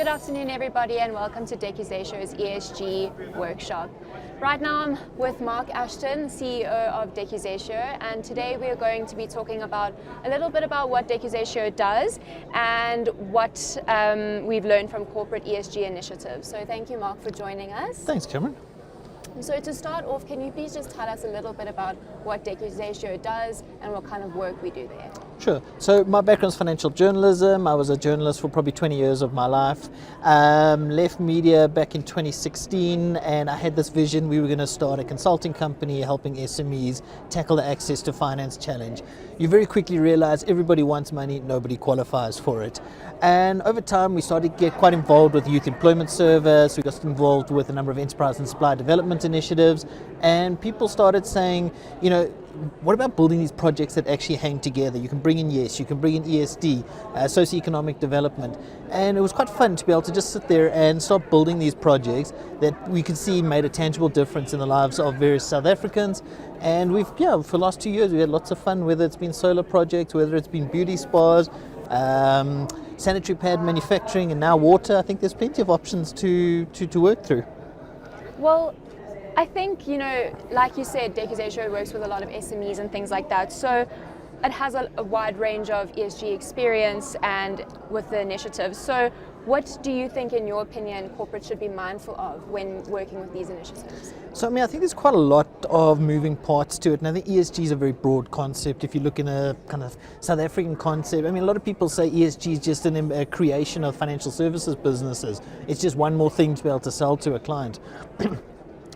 Good afternoon, everybody, and welcome to Decusatio's ESG workshop. Right now I'm with Marc Ashton, CEO of Decusatio, and today we are going to be talking about a little bit about what Decusatio does and what we've learned from corporate ESG initiatives. So thank you, Marc, for joining us. Thanks, Camrynne. So to start off, can you please just tell us a little bit about what Decusatio does and what kind of work we do there? Sure. So my background is financial journalism. I was a journalist for probably 20 years of my life. Left media back in 2016, and I had this vision. We were going to start a consulting company helping SMEs tackle the access to finance challenge. You very quickly realize everybody wants money, nobody qualifies for it. And over time, we started to get quite involved with Youth Employment Service. We got involved with a number of enterprise and supply development initiatives, and people started saying, you know, what about building these projects that actually hang together? You can bring in you can bring in ESD, socioeconomic development. And it was quite fun to be able to just sit there and start building these projects that we could see made a tangible difference in the lives of various South Africans. And for the last 2 years, we had lots of fun, whether it's been solar projects, whether it's been beauty spas, sanitary pad manufacturing, and now water. I think there's plenty of options to work through. Well, I think, like you said, Decusatio works with a lot of SMEs and things like that. So it has a wide range of ESG experience and with the initiatives. So what do you think, in your opinion, corporate should be mindful of when working with these initiatives? So, I think there's quite a lot of moving parts to it, and I think ESG is a very broad concept. If you look in a kind of South African concept, a lot of people say ESG is just a creation of financial services businesses. It's just one more thing to be able to sell to a client.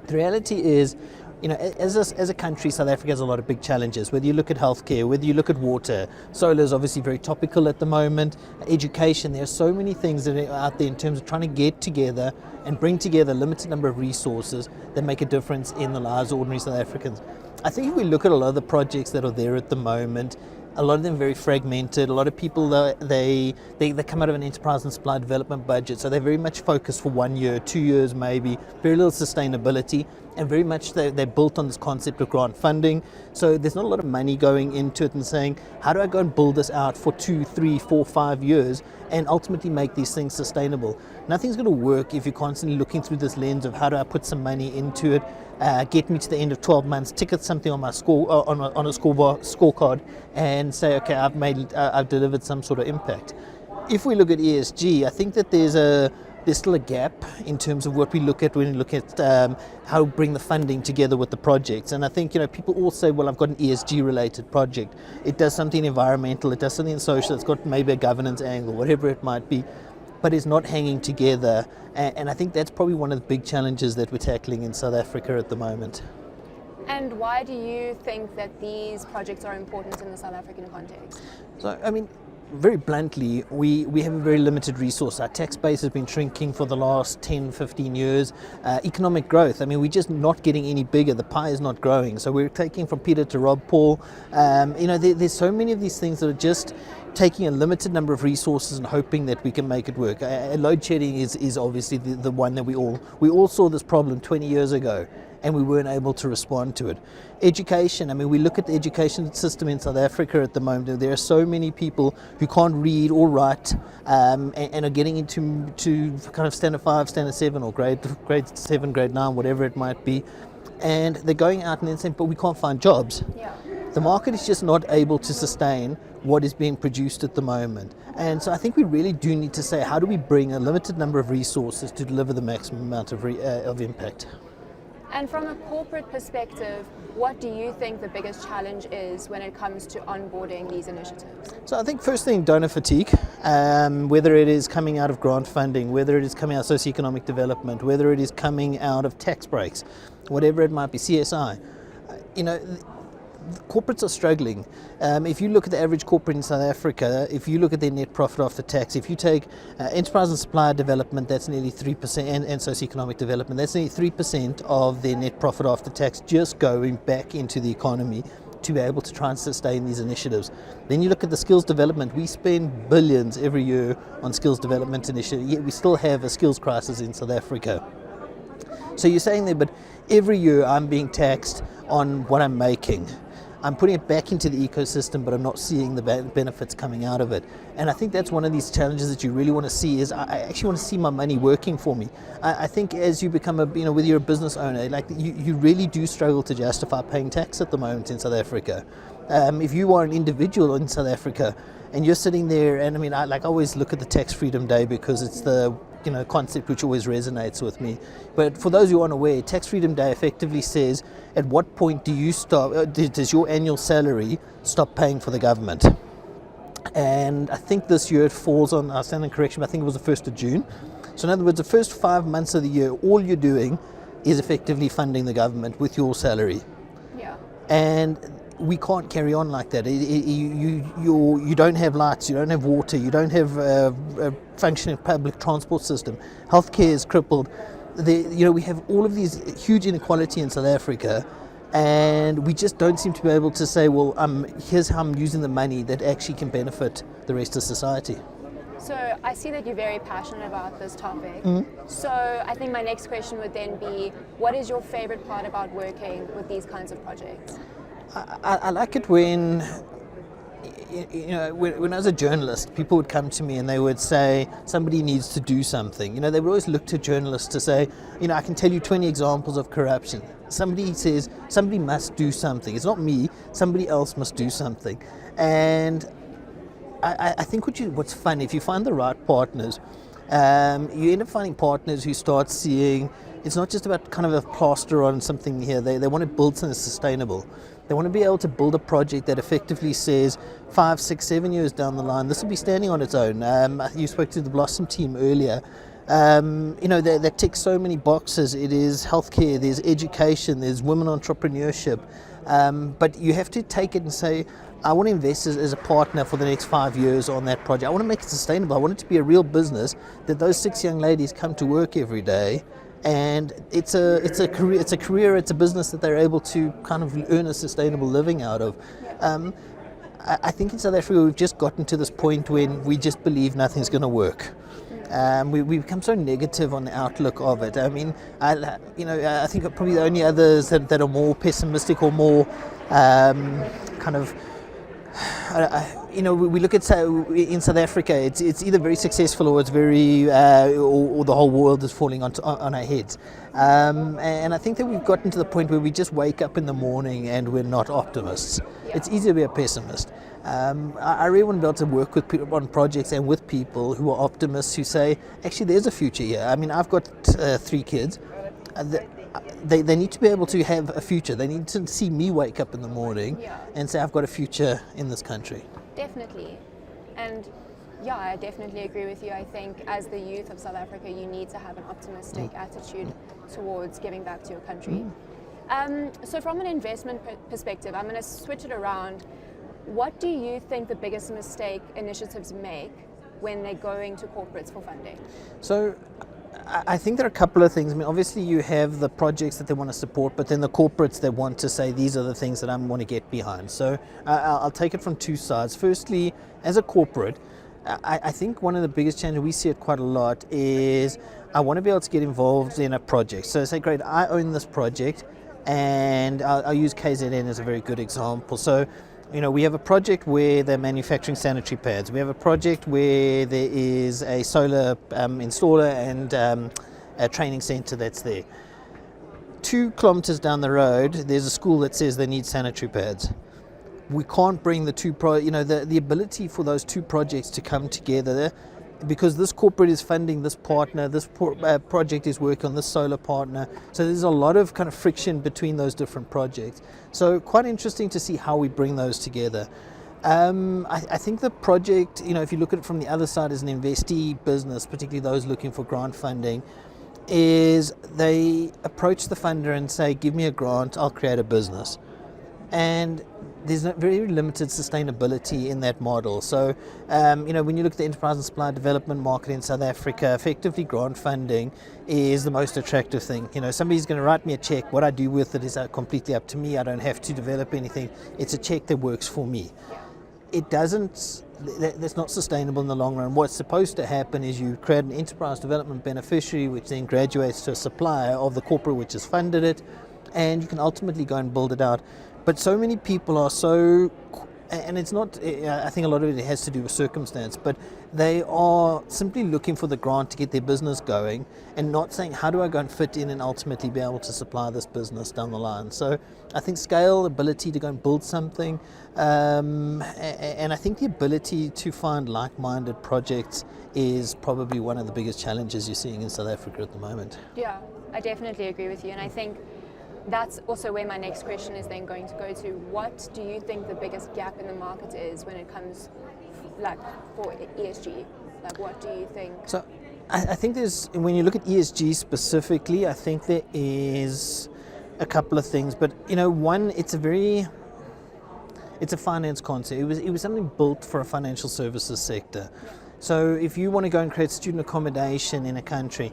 The reality is, as a country, South Africa has a lot of big challenges. Whether you look at healthcare, whether you look at water, solar is obviously very topical at the moment. Education, there are so many things that are out there in terms of trying to get together and bring together a limited number of resources that make a difference in the lives of ordinary South Africans. I think if we look at a lot of the projects that are there at the moment, a lot of them very fragmented. A lot of people, they come out of an enterprise and supply development budget, so they're very much focused for 1 year, 2 years maybe, very little sustainability, and very much they're built on this concept of grant funding. So there's not a lot of money going into it and saying, how do I go and build this out for 2, 3, 4, 5 years and ultimately make these things sustainable? Nothing's going to work if you're constantly looking through this lens of how do I put some money into it, get me to the end of 12 months, ticket something on my on a scorecard, and say, okay, I've delivered some sort of impact. If we look at ESG, I think that there's still a gap in terms of what we look at when we look at how to bring the funding together with the projects. And I think people all say, well, I've got an ESG related project. It does something environmental, it does something social, it's got maybe a governance angle, whatever it might be, but it's not hanging together. And I think that's probably one of the big challenges that we're tackling in South Africa at the moment. And why do you think that these projects are important in the South African context? So, very bluntly, we have a very limited resource. Our tax base has been shrinking for the last 10, 15 years. Economic growth, we're just not getting any bigger. The pie is not growing. So we're taking from Peter to Rob Paul. There's so many of these things that are just taking a limited number of resources and hoping that we can make it work. Load shedding is obviously the one that we all saw this problem 20 years ago, and we weren't able to respond to it. Education, we look at the education system in South Africa at the moment. There are so many people who can't read or write and are getting into kind of standard 5, standard 7 or grade 7, grade 9, whatever it might be. And they're going out and then saying, but we can't find jobs. Yeah. The market is just not able to sustain what is being produced at the moment. And so I think we really do need to say, how do we bring a limited number of resources to deliver the maximum amount of impact? And from a corporate perspective, what do you think the biggest challenge is when it comes to onboarding these initiatives? So I think first thing, donor fatigue, whether it is coming out of grant funding, whether it is coming out of socioeconomic development, whether it is coming out of tax breaks, whatever it might be, CSI. Corporates are struggling. If you look at the average corporate in South Africa, if you look at their net profit after tax, if you take enterprise and supplier development, that's nearly 3%, and socioeconomic development, that's nearly 3% of their net profit after tax just going back into the economy to be able to try and sustain these initiatives. Then you look at the skills development. We spend billions every year on skills development initiatives, yet we still have a skills crisis in South Africa. So you're saying there, but every year I'm being taxed on what I'm making. I'm putting it back into the ecosystem, but I'm not seeing the benefits coming out of it. And I think that's one of these challenges that you really want to see is I actually want to see my money working for me. I think as you become whether you're a business owner, like you really do struggle to justify paying tax at the moment in South Africa. If you are an individual in South Africa and you're sitting there, and I mean, I always look at the Tax Freedom Day because it's the concept which always resonates with me. But for those who aren't aware, Tax Freedom Day effectively says, at what point do you stop? Does your annual salary stop paying for the government? And I think this year it falls on, I stand in correction, but I think it was the 1st of June. So in other words, the first 5 months of the year, all you're doing is effectively funding the government with your salary. Yeah. And we can't carry on like that. You don't have lights, you don't have water, you don't have a functioning public transport system. Healthcare is crippled. We have all of these huge inequality in South Africa, and we just don't seem to be able to say, well, here's how I'm using the money that actually can benefit the rest of society. So I see that you're very passionate about this topic. So I think my next question would then be, what is your favorite part about working with these kinds of projects? I like it when I was a journalist, people would come to me and they would say somebody needs to do something. They would always look to journalists to say, I can tell you 20 examples of corruption. Somebody says somebody must do something. It's not me, somebody else must do something. And I think what's fun, if you find the right partners, you end up finding partners who start seeing it's not just about kind of a plaster on something here. They want to build something sustainable. They want to be able to build a project that effectively says 5, 6, 7 years down the line, this will be standing on its own. You spoke to the Blossom team earlier. They tick so many boxes. It is healthcare, there's education, there's women entrepreneurship. But you have to take it and say, I want to invest as a partner for the next 5 years on that project. I want to make it sustainable. I want it to be a real business that those 6 young ladies come to work every day. And it's a career, it's a business that they're able to kind of earn a sustainable living out of. I think in South Africa we've just gotten to this point when we just believe nothing's going to work. We become so negative on the outlook of it. I mean, I think probably the only others that are more pessimistic or more kind of. We look at in South Africa, it's either very successful or it's very, or the whole world is falling on our heads. And I think that we've gotten to the point where we just wake up in the morning and we're not optimists. Yeah. It's easy to be a pessimist. I really want to be able to work with people on projects and with people who are optimists who say, actually, there's a future here. I mean, I've got 3 kids. They need to be able to have a future. They need to see me wake up in the morning and say, I've got a future in this country. Definitely. And yeah, I definitely agree with you. I think as the youth of South Africa, you need to have an optimistic attitude towards giving back to your country. So from an investment perspective, I'm going to switch it around. What do you think the biggest mistake initiatives make when they're going to corporates for funding? So I think there are a couple of things. I mean, obviously you have the projects that they want to support, but then the corporates that want to say, these are the things that I want to get behind. So I'll take it from 2 sides. Firstly, as a corporate, I think one of the biggest challenges, we see it quite a lot, is I want to be able to get involved in a project. So say, great, I own this project, and I'll use KZN as a very good example. So we have a project where they're manufacturing sanitary pads. We have a project where there is a solar installer and a training center that's there. 2 kilometers down the road, there's a school that says they need sanitary pads. We can't bring the two the ability for those 2 projects to come together, because this corporate is funding this partner, this project is working on this solar partner. So there's a lot of kind of friction between those different projects. So quite interesting to see how we bring those together. I think the project, if you look at it from the other side as an investee business, particularly those looking for grant funding, is they approach the funder and say, give me a grant, I'll create a business. And there's very limited sustainability in that model. So, when you look at the enterprise and supply development market in South Africa, effectively grant funding is the most attractive thing. Somebody's going to write me a check. What I do with it is completely up to me. I don't have to develop anything. It's a check that works for me. That's not sustainable in the long run. What's supposed to happen is you create an enterprise development beneficiary, which then graduates to a supplier of the corporate which has funded it, and you can ultimately go and build it out. But so many people are so, and it's not, I think a lot of it has to do with circumstance, but they are simply looking for the grant to get their business going and not saying, how do I go and fit in and ultimately be able to supply this business down the line? So I think scale, ability to go and build something, and I think the ability to find like-minded projects is probably one of the biggest challenges you're seeing in South Africa at the moment. Yeah, I definitely agree with you, and I think that's also where my next question is then going to go to. What do you think the biggest gap in the market is when it comes for ESG? What do you think? So I think when you look at ESG specifically, I think there is a couple of things, but one, it's a finance concept. It was something built for a financial services sector. So if you want to go and create student accommodation in a country,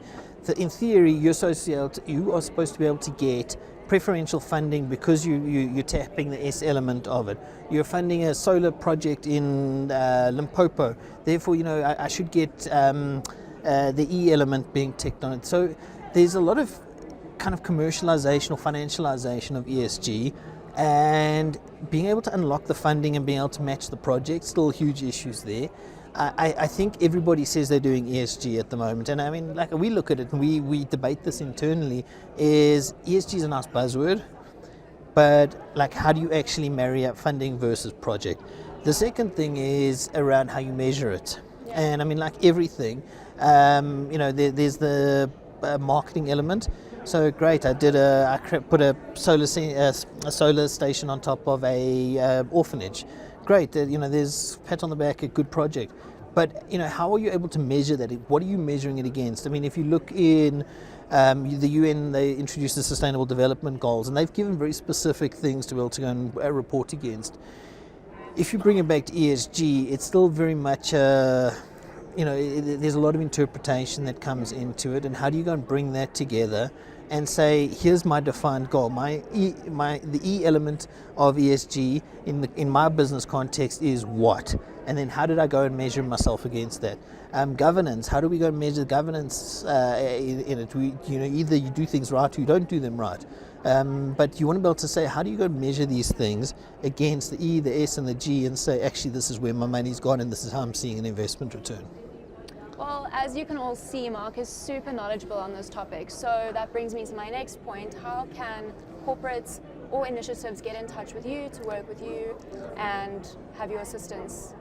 in theory, you are supposed to be able to get preferential funding because you're tapping the S element of it. You're funding a solar project in Limpopo. Therefore, I should get the E element being ticked on it. So there's a lot of kind of commercialization or financialization of ESG, and being able to unlock the funding and being able to match the project, still huge issues there. I think everybody says they're doing ESG at the moment, and I mean, we look at it and we debate this internally. Is ESG is a nice buzzword, but how do you actually marry up funding versus project? The second thing is around how you measure it, and I mean, everything, there's the marketing element. So great, I put a solar station on top of a orphanage. Great, there's pat on the back, a good project. But how are you able to measure that? What are you measuring it against? I mean, if you look in the UN, they introduced the Sustainable Development Goals, and they've given very specific things to be able to go and report against. If you bring it back to ESG, it's still very much there's a lot of interpretation that comes into it, and how do you go and bring that together and say, here's my defined goal. The E element of ESG in my business context is what? And then how did I go and measure myself against that? Governance, how do we go and measure governance in it? Either you do things right or you don't do them right. But you want to be able to say, how do you go and measure these things against the E, the S, and the G, and say, actually, this is where my money's gone and this is how I'm seeing an investment return. Well, as you can all see, Mark is super knowledgeable on this topic. So that brings me to my next point. How can corporates or initiatives get in touch with you to work with you and have your assistance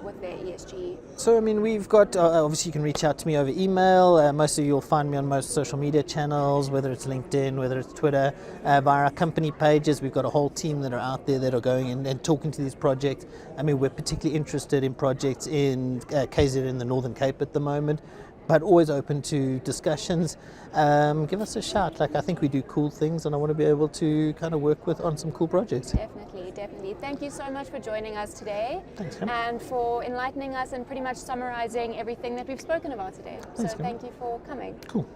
with their ESG? So, I mean, we've got, obviously you can reach out to me over email. Mostly you'll find me on most social media channels, whether it's LinkedIn, whether it's Twitter, via our company pages. We've got a whole team that are out there that are going and talking to these projects. I mean, we're particularly interested in projects in KZN in the Northern Cape at the moment, but always open to discussions. Give us a shout. I think we do cool things, and I want to be able to kind of work on some cool projects. Definitely. Thank you so much for joining us today. Thanks, Cam. And for enlightening us and pretty much summarizing everything that we've spoken about today. Thanks, so Cam. thank you for coming. Cool.